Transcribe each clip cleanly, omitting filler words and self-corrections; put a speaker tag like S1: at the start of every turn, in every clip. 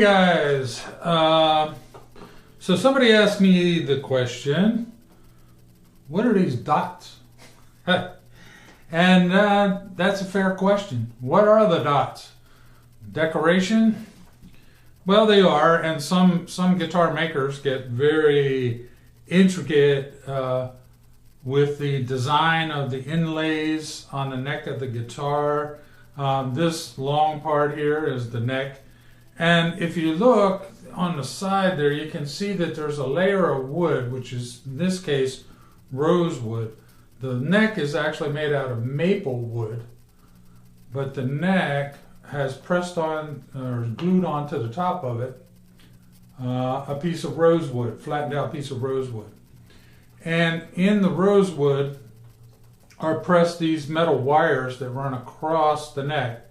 S1: Hey guys, so somebody asked me the question, what are these dots? And that's a fair question. What are the dots? Decoration? Well, they are, and some guitar makers get very intricate with the design of the inlays on the neck of the guitar. This long part here is the neck. And if you look on the side there, you can see that there's a layer of wood, which is, in this case, rosewood. The neck is actually made out of maple wood, but the neck has pressed on or glued onto the top of it a piece of rosewood, flattened out piece of rosewood. And in the rosewood are pressed these metal wires that run across the neck.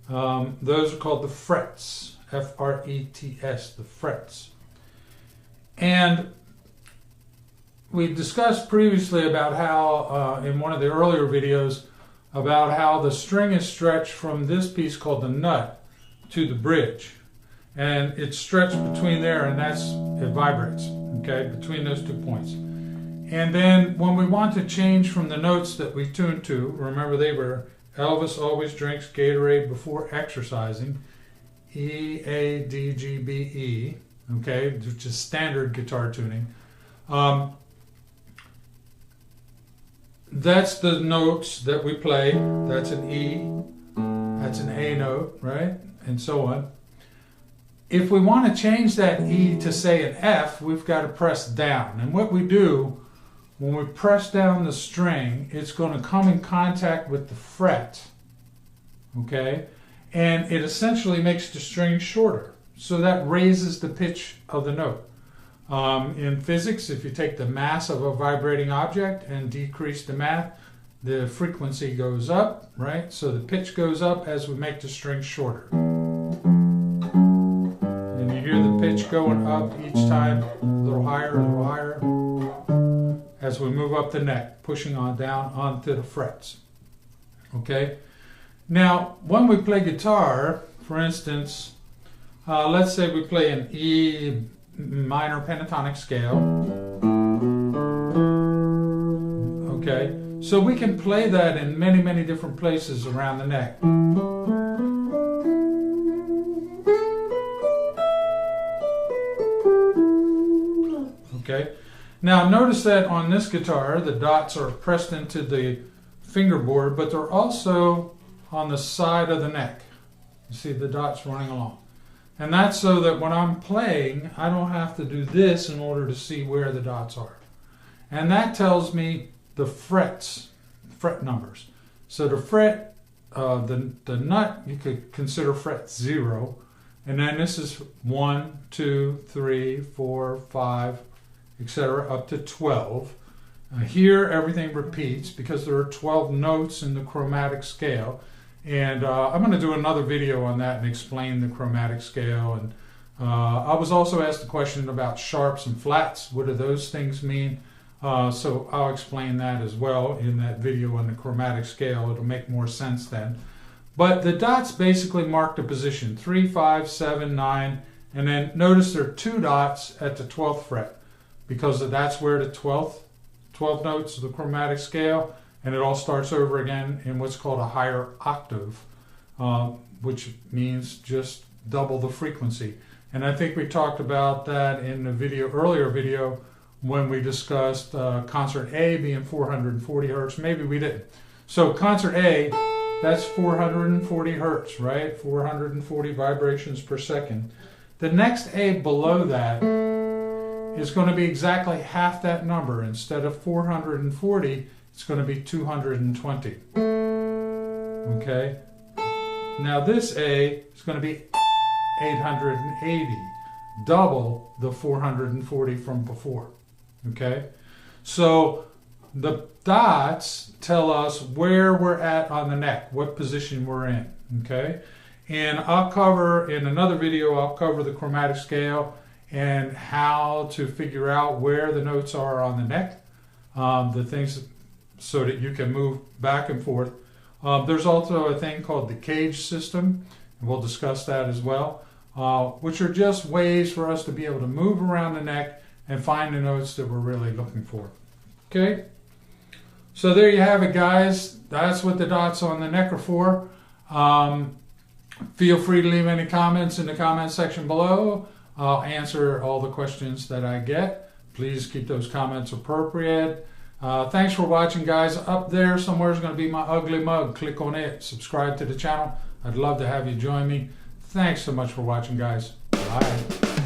S1: Those are called the frets. F-R-E-T-S, the frets. And we discussed previously about how, in one of the earlier videos, about how the string is stretched from this piece called the nut to the bridge. And it's stretched between there, and it vibrates, okay, between those 2 points. And then when we want to change from the notes that we tuned to, remember they were Elvis always drinks Gatorade before exercising, E-A-D-G-B-E, okay, which is standard guitar tuning. That's the notes that we play. That's an E, that's an A note, right, and so on. If we want to change that E to, say, an F, we've got to press down. And what we do, when we press down the string, it's going to come in contact with the fret, okay? And it essentially makes the string shorter. So that raises the pitch of the note. In physics, if you take the mass of a vibrating object and decrease the mass, the frequency goes up, right? So the pitch goes up as we make the string shorter. And you hear the pitch going up each time, a little higher, as we move up the neck, pushing on down onto the frets. Okay? Now, when we play guitar, for instance, let's say we play an E minor pentatonic scale. Okay, so we can play that in many, many different places around the neck. Okay, now notice that on this guitar, the dots are pressed into the fingerboard, but they're also on the side of the neck. You see the dots running along. And that's so that when I'm playing, I don't have to do this in order to see where the dots are. And that tells me the frets, fret numbers. So the fret, the nut, you could consider fret 0. And then this is 1, 2, 3, 4, 5, etc. up to 12. Here everything repeats because there are 12 notes in the chromatic scale. And I'm going to do another video on that and explain the chromatic scale. And I was also asked a question about sharps and flats. What do those things mean? So I'll explain that as well in that video on the chromatic scale. It'll make more sense then. But the dots basically mark the position, 3, 5, 7, 9. And then notice there are 2 dots at the 12th fret because that's where the 12 notes of the chromatic scale. And it all starts over again in what's called a higher octave, which means just double the frequency. And I think we talked about that in the earlier video when we discussed concert A being 440 hertz. Maybe we didn't. So concert A, that's 440 hertz, right? 440 vibrations per second. The next A below that is going to be exactly half that number. Instead of 440, it's going to be 220. Okay? Now this A is going to be 880, double the 440 from before. Okay? So the dots tell us where we're at on the neck, what position we're in. Okay? And I'll cover, in another video, I'll cover the chromatic scale and how to figure out where the notes are on the neck. The things so that you can move back and forth. There's also a thing called the cage system, and we'll discuss that as well. which are just ways for us to be able to move around the neck and find the notes that we're really looking for. Okay, so there you have it, guys. That's what the dots on the neck are for. Feel free to leave any comments in the comment section below. I'll answer all the questions that I get. Please keep those comments appropriate. Thanks for watching, guys. Up there somewhere is going to be my ugly mug. Click on it. Subscribe to the channel. I'd love to have you join me. Thanks so much for watching, guys. Bye.